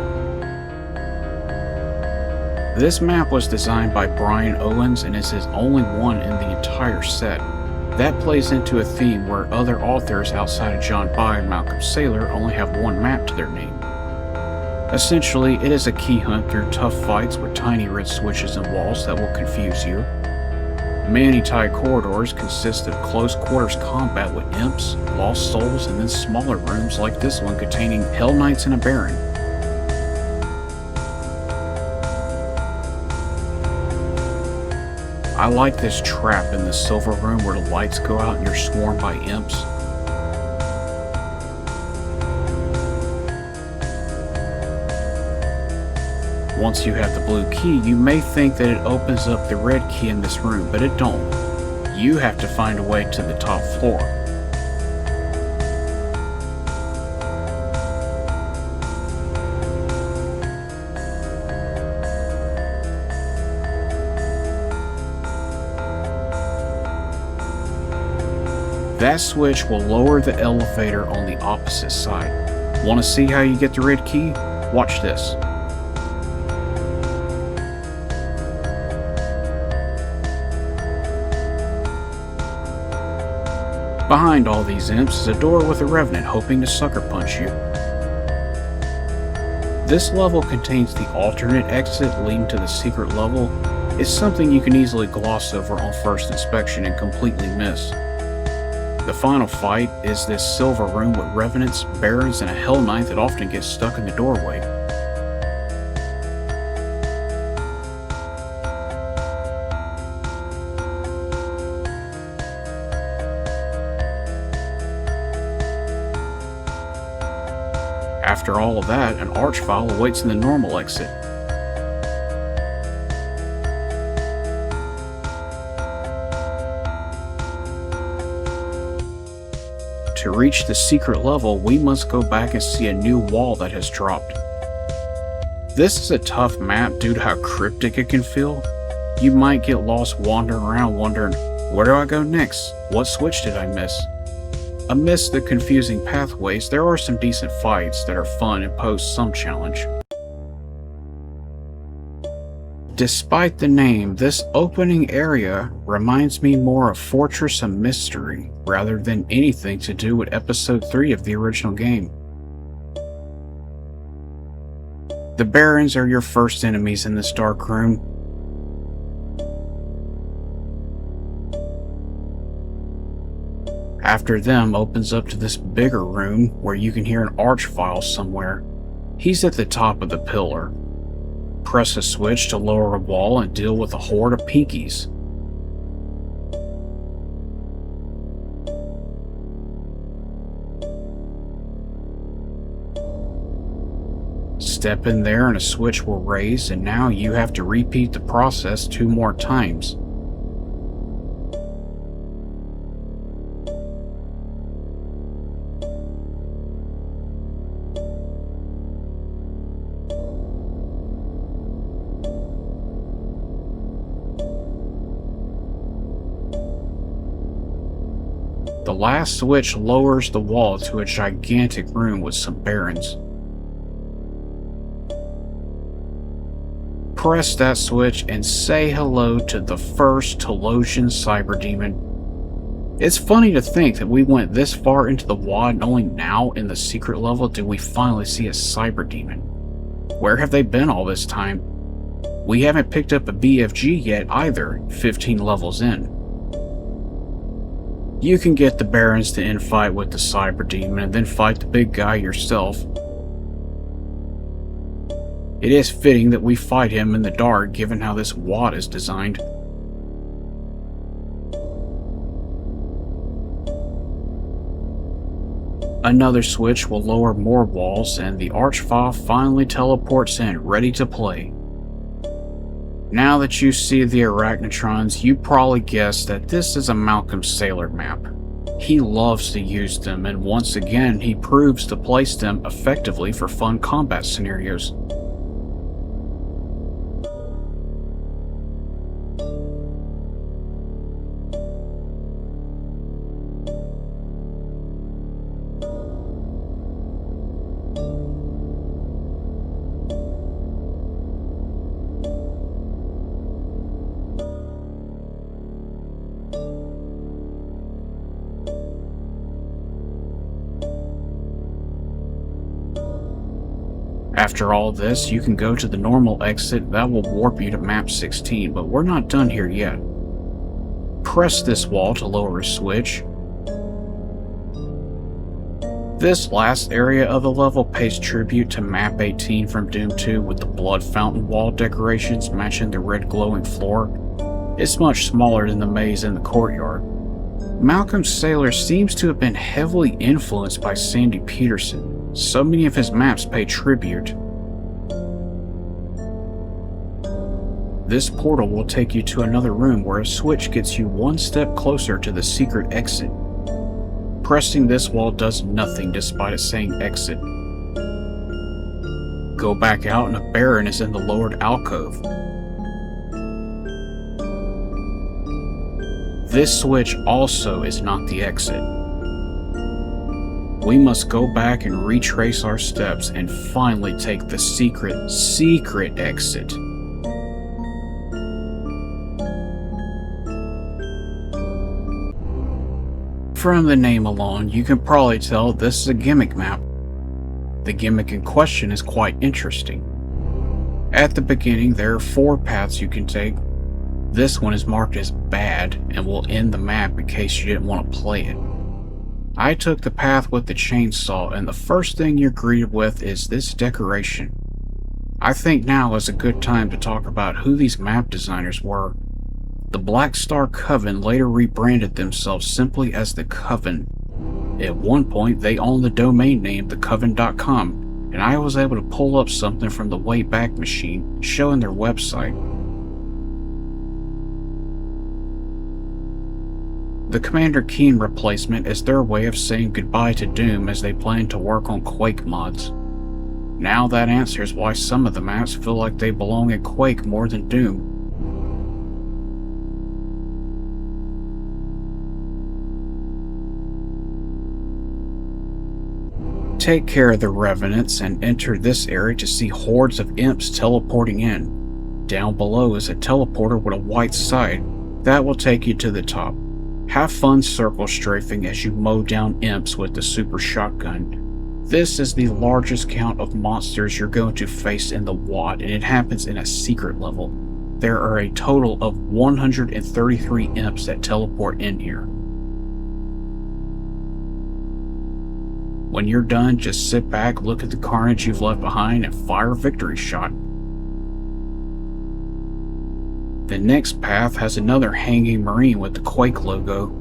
This map was designed by Brian Owens and is his only one in the entire set. That plays into a theme where other authors outside of John Byrne and Malcolm Saylor only have one map to their name. Essentially, it is a key hunt through tough fights with tiny red switches and walls that will confuse you. Many-tied corridors consist of close quarters combat with imps, lost souls, and then smaller rooms like this one containing Hell Knights and a Baron. I like this trap in the silver room where the lights go out and you're swarmed by imps. Once you have the blue key, you may think that it opens up the red key in this room, but it don't. You have to find a way to the top floor. That switch will lower the elevator on the opposite side. Want to see how you get the red key? Watch this. Behind all these imps is a door with a revenant hoping to sucker punch you. This level contains the alternate exit leading to the secret level. It's something you can easily gloss over on first inspection and completely miss. The final fight is this silver room with revenants, barons, and a hell knight that often gets stuck in the doorway. After all of that, an archvile awaits in the normal exit. To reach the secret level, we must go back and see a new wall that has dropped. This is a tough map due to how cryptic it can feel. You might get lost wandering around wondering, where do I go next? What switch did I miss? Amidst the confusing pathways, there are some decent fights that are fun and pose some challenge. Despite the name, this opening area reminds me more of Fortress of Mystery rather than anything to do with Episode 3 of the original game. The Barons are your first enemies in this dark room. After them opens up to this bigger room where you can hear an archvile somewhere. He's at the top of the pillar. Press a switch to lower a wall and deal with a horde of pinkies. Step in there and a switch will raise, and now you have to repeat the process 2 more times. The last switch lowers the wall to a gigantic room with some barons. Press that switch and say hello to the first Talosian cyber demon. It's funny to think that we went this far into the WAD and only now in the secret level did we finally see a cyber demon. Where have they been all this time? We haven't picked up a BFG yet either, 15 levels in. You can get the barons to infight with the cyber demon and then fight the big guy yourself. It is fitting that we fight him in the dark given how this WAD is designed. Another switch will lower more walls and the archvile finally teleports in, ready to play. Now that you see the arachnotrons, you probably guessed that this is a Malcolm Saylor map. He loves to use them, and once again he proves to place them effectively for fun combat scenarios. After all this, you can go to the normal exit that will warp you to map 16, but we're not done here yet. Press this wall to lower a switch. This last area of the level pays tribute to map 18 from Doom 2 with the blood fountain wall decorations matching the red glowing floor. It's much smaller than the maze in the courtyard. Malcolm Saylor seems to have been heavily influenced by Sandy Peterson. So many of his maps pay tribute. This portal will take you to another room where a switch gets you one step closer to the secret exit. Pressing this wall does nothing despite it saying exit. Go back out and a Baron is in the lowered alcove. This switch also is not the exit. We must go back and retrace our steps and finally take the secret exit. From the name alone, you can probably tell this is a gimmick map. The gimmick in question is quite interesting. At the beginning, there are 4 paths you can take. This one is marked as bad and will end the map in case you didn't want to play it. I took the path with the chainsaw, and the first thing you're greeted with is this decoration. I think now is a good time to talk about who these map designers were. The Black Star Coven later rebranded themselves simply as the Coven. At one point, they owned the domain name thecoven.com, and I was able to pull up something from the Wayback Machine showing their website. The Commander Keen replacement is their way of saying goodbye to Doom as they plan to work on Quake mods. Now that answers why some of the maps feel like they belong in Quake more than Doom. Take care of the Revenants and enter this area to see hordes of imps teleporting in. Down below is a teleporter with a white side. That will take you to the top. Have fun circle strafing as you mow down imps with the super shotgun. This is the largest count of monsters you're going to face in the WAD, and it happens in a secret level. There are a total of 133 imps that teleport in here. When you're done, just sit back, look at the carnage you've left behind, and fire a victory shot. The next path has another hanging marine with the Quake logo.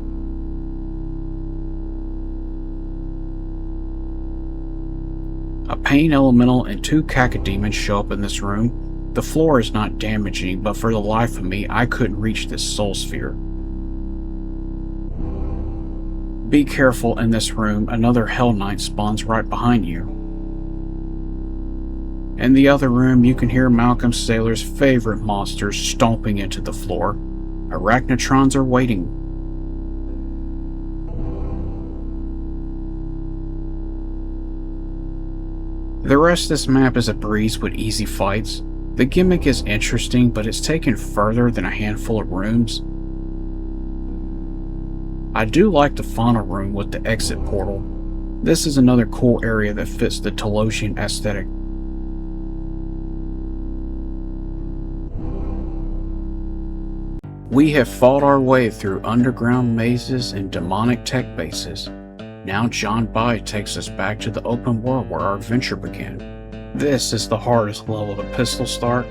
A pain elemental and 2 cacodemons show up in this room. The floor is not damaging, but for the life of me, I couldn't reach this soul sphere. Be careful in this room, another Hell Knight spawns right behind you. In the other room, you can hear Malcolm Saylor's favorite monsters stomping into the floor. Arachnotrons are waiting. The rest of this map is a breeze with easy fights. The gimmick is interesting, but it's taken further than a handful of rooms. I do like the final room with the exit portal. This is another cool area that fits the Talosian aesthetic. We have fought our way through underground mazes and demonic tech bases. Now John By takes us back to the open world where our adventure began. This is the hardest level to pistol start.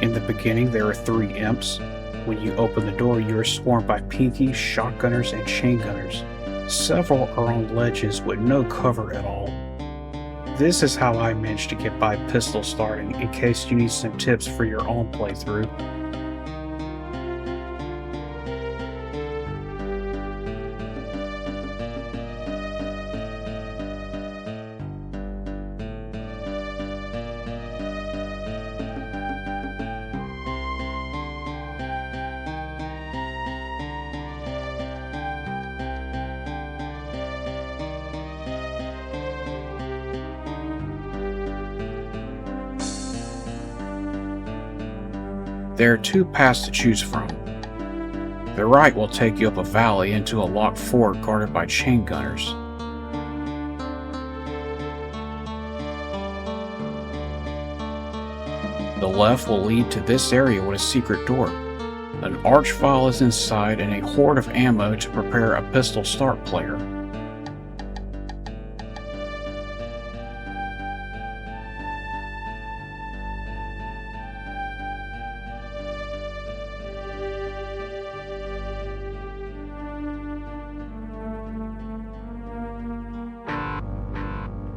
In the beginning there are 3 imps. When you open the door, you are swarmed by pinkies, shotgunners, and chain gunners. Several are on ledges with no cover at all. This is how I managed to get by pistol starting, in case you need some tips for your own playthrough. There are 2 paths to choose from. The right will take you up a valley into a locked fort guarded by chain gunners. the left will lead to this area with a secret door. An arch file is inside and a hoard of ammo to prepare a pistol start player.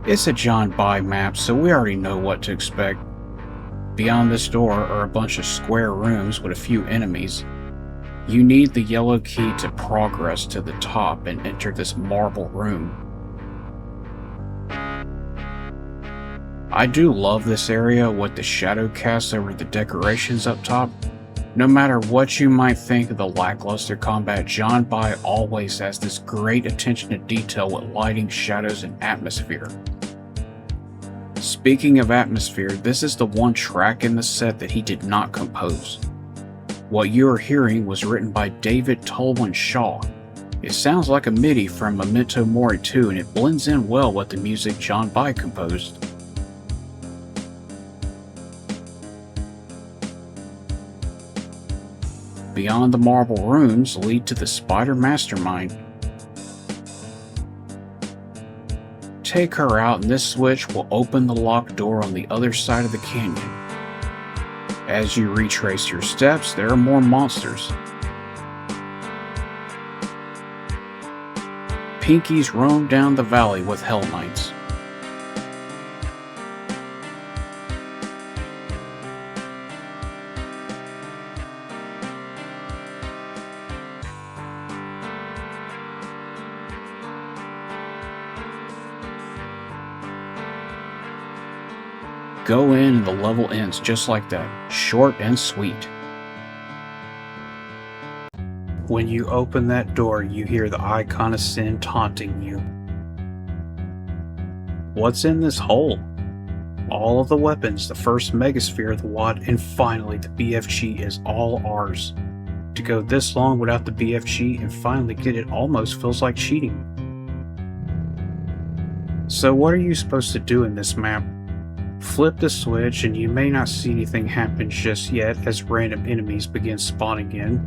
It's a John By map, so we already know what to expect. Beyond this door are a bunch of square rooms with a few enemies. You need the yellow key to progress to the top and enter this marble room. I do love this area with the shadow cast over the decorations up top. No matter what you might think of the lackluster combat, John By always has this great attention to detail with lighting, shadows, and atmosphere. Speaking of atmosphere, this is the one track in the set that he did not compose. What you are hearing was written by David Tolwyn Shaw. It sounds like a MIDI from Memento Mori 2, and it blends in well with the music John By composed. Beyond the marble rooms lead to the Spider Mastermind. Take her out and this switch will open the locked door on the other side of the canyon. As you retrace your steps, there are more monsters. Pinkies roam down the valley with Hell Knights. Go in and the level ends just like that, short and sweet. When you open that door, you hear the icon of sin taunting you. What's in this hole? All of the weapons, the first megasphere of the WAD, and finally the BFG is all ours. To go this long without the BFG and finally get it almost feels like cheating. So what are you supposed to do in this map? Flip the switch and you may not see anything happen just yet as random enemies begin spawning in.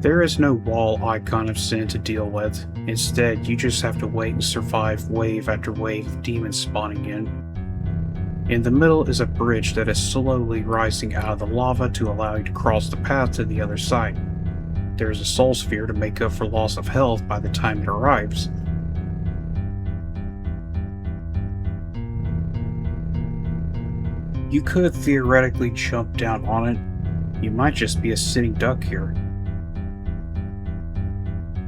There is no wall icon of sin to deal with. Instead, you just have to wait and survive wave after wave of demons spawning in. In the middle is a bridge that is slowly rising out of the lava to allow you to cross the path to the other side. There is a soul sphere to make up for loss of health by the time it arrives. You could theoretically jump down on it. You might just be a sitting duck here.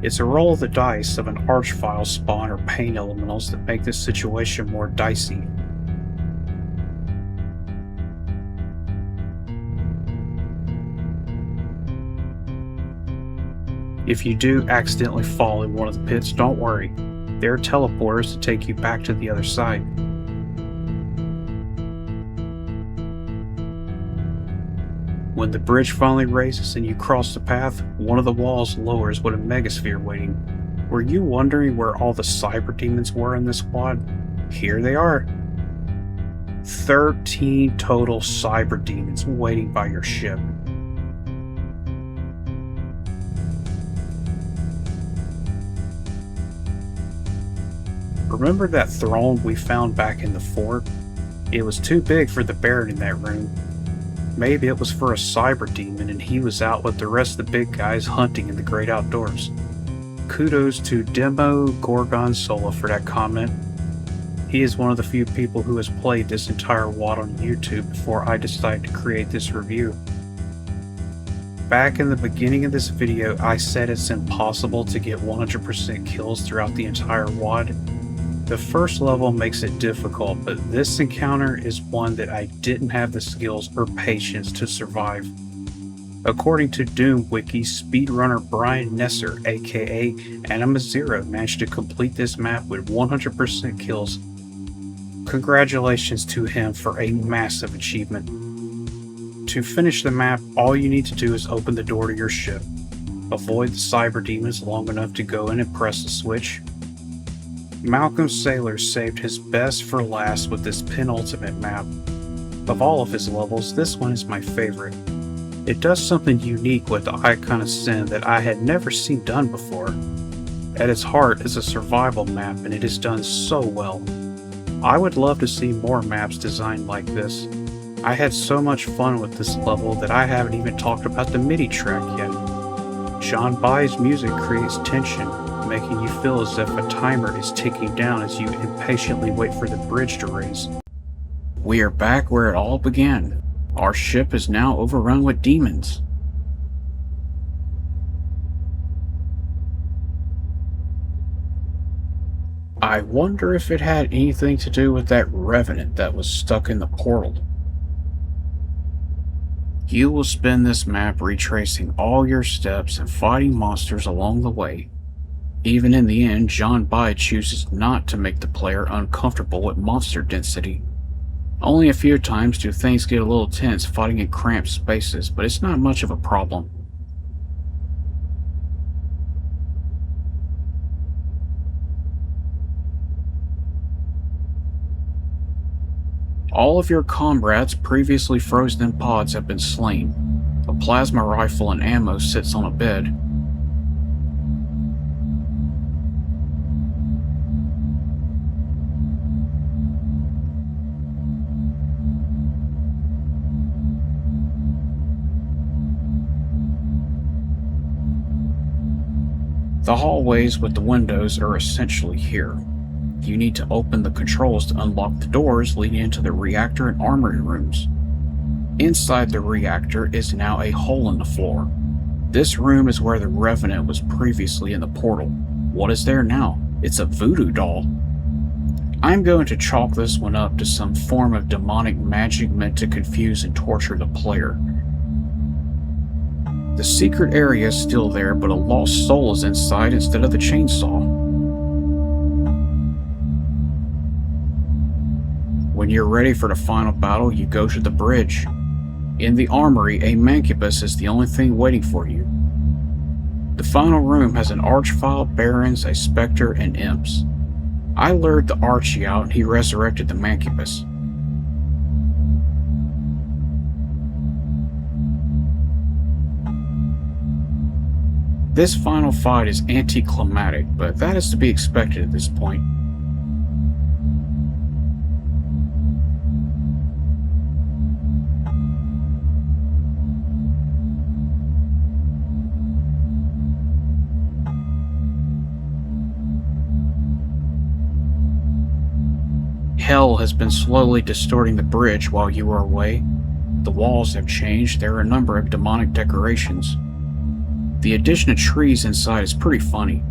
It's a roll of the dice of an archvile spawn or pain elementals that make this situation more dicey. If you do accidentally fall in one of the pits, don't worry. There are teleporters to take you back to the other side. When the bridge finally raises and you cross the path, one of the walls lowers with a megasphere waiting. Were you wondering where all the cyber demons were in this WAD? Here they are. 13 total cyber demons waiting by your ship. Remember that throne we found back in the fort? It was too big for the Baron in that room. Maybe it was for a cyber demon and he was out with the rest of the big guys hunting in the great outdoors. Kudos to Demo Gorgonzola for that comment. He is one of the few people who has played this entire WAD on YouTube before I decided to create this review. Back in the beginning of this video, I said it's impossible to get 100% kills throughout the entire WAD. The first level makes it difficult, but this encounter is one that I didn't have the skills or patience to survive. According to Doom Wiki, speedrunner Brian Nesser, aka Anima0, managed to complete this map with 100% kills. Congratulations to him for a massive achievement. To finish the map, all you need to do is open the door to your ship. Avoid the cyber demons long enough to go in and press the switch. Malcolm Sailor saved his best for last with this penultimate map. Of all of his levels, this one is my favorite. It does something unique with the Icon of Sin that I had never seen done before. At its heart is a survival map, and it is done so well. I would love to see more maps designed like this. I had so much fun with this level that I haven't even talked about the MIDI track yet. John Bai's music creates tension, making you feel as if a timer is ticking down as you impatiently wait for the bridge to raise. We are back where it all began. Our ship is now overrun with demons. I wonder if it had anything to do with that revenant that was stuck in the portal. You will spend this map retracing all your steps and fighting monsters along the way. Even in the end, John Bai chooses not to make the player uncomfortable with monster density. Only a few times do things get a little tense fighting in cramped spaces, but it's not much of a problem. All of your comrades previously frozen in pods have been slain. A plasma rifle and ammo sits on a bed. The hallways with the windows are essentially here. You need to open the controls to unlock the doors leading into the reactor and armory rooms. Inside the reactor is now a hole in the floor. This room is where the Revenant was previously in the portal. What is there now? It's a voodoo doll. I'm going to chalk this one up to some form of demonic magic meant to confuse and torture the player. The secret area is still there, but a lost soul is inside instead of the chainsaw. When you're ready for the final battle, you go to the bridge. In the armory, a mancubus is the only thing waiting for you. The final room has an archvile, barons, a specter, and imps. I lured the Archie out and he resurrected the mancubus. This final fight is anticlimactic, but that is to be expected at this point. Hell has been slowly distorting the bridge while you were away. The walls have changed, there are a number of demonic decorations. The addition of trees inside is pretty funny.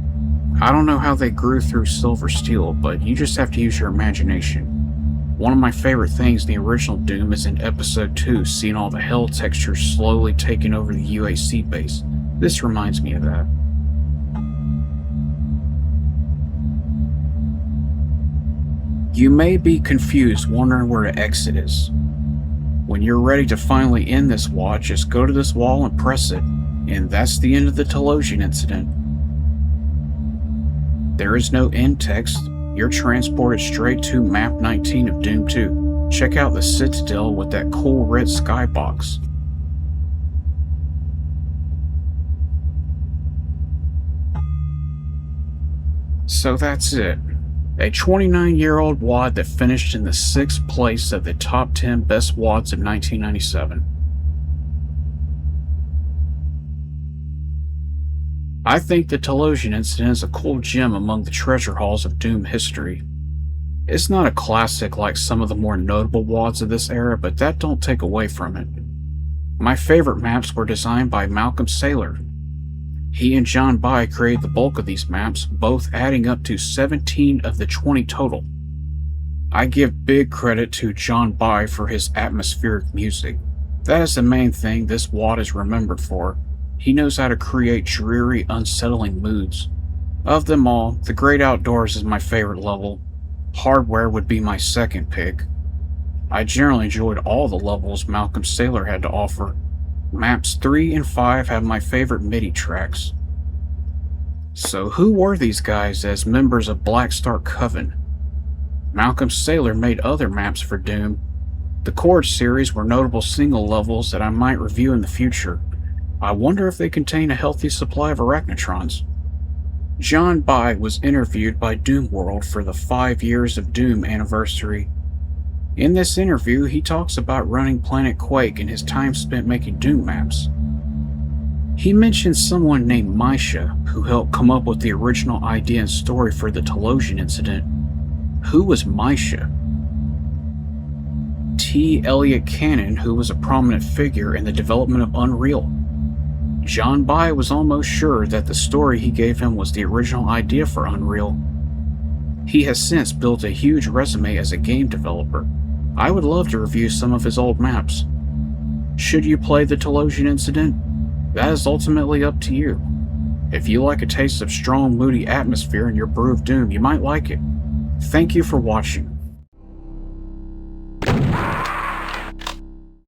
I don't know how they grew through silver steel, but you just have to use your imagination. One of my favorite things in the original Doom is in episode 2, seeing all the hell textures slowly taking over the UAC base. This reminds me of that. You may be confused, wondering where the exit is. When you're ready to finally end this WAD, just go to this wall and press it, and that's the end of the Talosian Incident. There is no end text, you're transported straight to Map 19 of Doom 2. Check out the Citadel with that cool red skybox. So that's it. A 29-year-old WAD that finished in the 6th place of the top 10 best WADs of 1997. I think the Talosian Incident is a cool gem among the treasure halls of Doom history. It's not a classic like some of the more notable WADs of this era, but that don't take away from it. My favorite maps were designed by Malcolm Saylor. He and John Bai created the bulk of these maps, both adding up to 17 of the 20 total. I give big credit to John Bai for his atmospheric music. That is the main thing this WAD is remembered for. He knows how to create dreary, unsettling moods. Of them all, The Great Outdoors is my favorite level. Hardware would be my second pick. I generally enjoyed all the levels Malcolm Saylor had to offer. Maps 3 and 5 have my favorite MIDI tracks. So who were these guys as members of Black Star Coven? Malcolm Saylor made other maps for Doom, The chords series were notable single levels that I might review in the future. I wonder if they contain a healthy supply of arachnotrons. John By was interviewed by Doom World for the 5 years of Doom anniversary. In this interview, he talks about running Planet Quake and his time spent making Doom maps. He mentions someone named Misha, who helped come up with the original idea and story for the Talosian Incident. Who was Misha? T. Elliott Cannon, who was a prominent figure in the development of Unreal. John By was almost sure that the story he gave him was the original idea for Unreal. He has since built a huge resume as a game developer. I would love to review some of his old maps. Should you play the Talosian Incident? That is ultimately up to you. If you like a taste of strong, moody atmosphere in your brew of doom, you might like it. Thank you for watching.